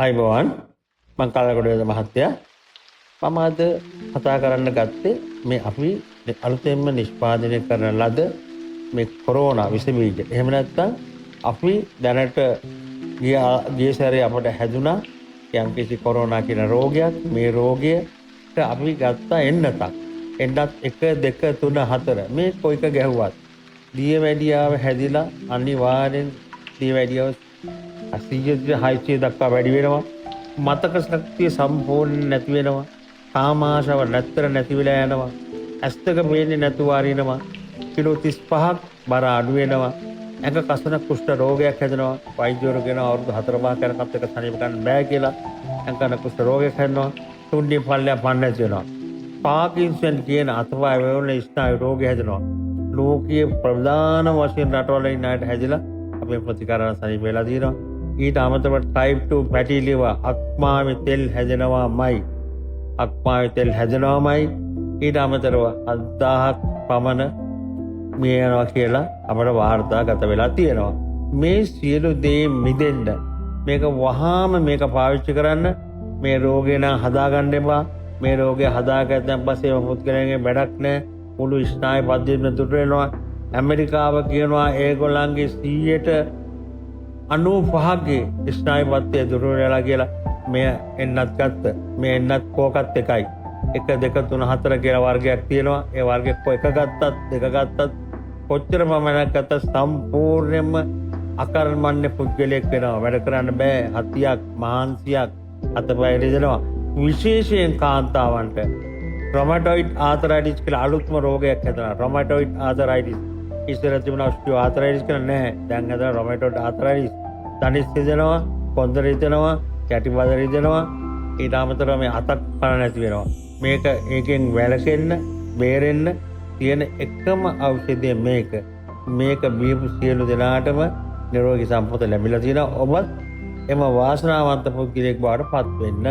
ආයිබෝවන් මං කලකොඩේද මහත්තයා මම අද කතා කරන්න ගත්තේ මේ අපි අලුතෙන්ම නිෂ්පාදනය කරන ලද මේ කොරෝනා විස බීජ. එහෙම නැත්නම් අපි දැනට ගිය සැරේ අපට හැදුනා යම්කිසි කොරෝනා කියන රෝගයක්. මේ රෝගයට අපි ගත්ත එන්නතක්. එන්නත් 1 2 3 4 මේ කොයික ගැහුවත් දියවැඩියාව හැදිලා අනිවාර්යෙන් දියවැඩියාව 100 දක්වා වැඩි වෙනවා. මතක ශක්තිය සම්පූර්ණ නැති වෙනවා. කාමාශාව නැතර නැති වෙලා යනවා. ඇස් දෙක පේන්නේ නැතුව අරිනවා. කිලෝ 35ක් බර අඩු වෙනවා. ඇඟ කසන කුෂ්ඨ රෝගයක් හැදෙනවා. වෛද්‍යවරු කියනවා අවුරුදු 4-5 යනකත් එක තනියම ගන්න බෑ කියලා. ඇඟ කුෂ්ඨ රෝගයක් හැදෙනවා. තුන්ඩි පල්ලයක් පන්නස් වෙනවා. පාකින්සන් කියන අතවා වේවන ස්නායු රෝගය හැදෙනවා. ලෝකයේ ප්‍රධාන වශයෙන් රටවල ඉන්න අයට හැදිලා අපේ ප්‍රතිකාරණ සනීප වෙලා තියෙනවා. ඊට අමතරව ටයිප් 2 පැටි liver අක්මාවේ තෙල් හැදෙනවාමයි. අක්මාවේ තෙල් හැදෙනවාමයි. ඊට අමතරව 1000ක් පමණ මේ යනවා කියලා අපට වාර්තාගත වෙලා තියෙනවා. මේ සියලු දේ මිදෙන්න මේක වහාම මේක පාවිච්චි කරන්න. මේ රෝගේ නම් හදාගන්න එපා. මේ රෝගය හදාගත්තන් පස්සේ පුද්ගලයන්ගේ වැඩක් නැහැ. මුළු ස්නායු පද්ධතියම දුර වෙනවා. ඇමරිකාව කියනවා ඒගොල්ලන්ගේ 95% ස්නායු පද්ධතිය දුර වෙලා කියලා. මේ එන්නත් ගත්ත. මේ එන්නත් කෝකත් එකයි. 1 2 3 4 කියලා වර්ගයක් තියෙනවා. ඒ වර්ගෙ කො එක ගත්තත් දෙක ගත්තත් කොච්චර පමණක් ගත්තත් සම්පූර්ණයෙන්ම අකර්මණ්‍ය පුද්ගලයෙක් වෙනවා. වැඩ කරන්න බෑ. හතියක් මහන්සියක් අතපය රිදෙනවා. විශේෂයෙන් කාන්තාවන්ට රොමටොයිඩ් ආතරයිටිස් කියලා අලුත්ම රෝගයක් හැදෙනවා. රොමටොයිඩ් ආතරයිටිස් ඉස්සර තිබුණා ඔස්ටියෝ ආතරයිටිස් කියලා නෑ. දැන් හැදෙනවා රොමටොයිඩ් ආතරයිටිස්. තනිස් රිදෙනවා, කොන්ද රිදෙනවා, කැටිබද රිදෙනවා. ඊට අමතරව මේ අතක් පණ නැති වෙනවා. මේක ඒකෙන් වැළකෙන්න, බේරෙන්න තියෙන එකම ඖෂධය මේක. මේක බීපු සියලු දෙනාටම නිරෝගී සම්පත ලැබිලා තියෙනවා. ඔබත් එම වාසනාවන්ත පුද්ගලයෙක් බවට පත් වෙන්න.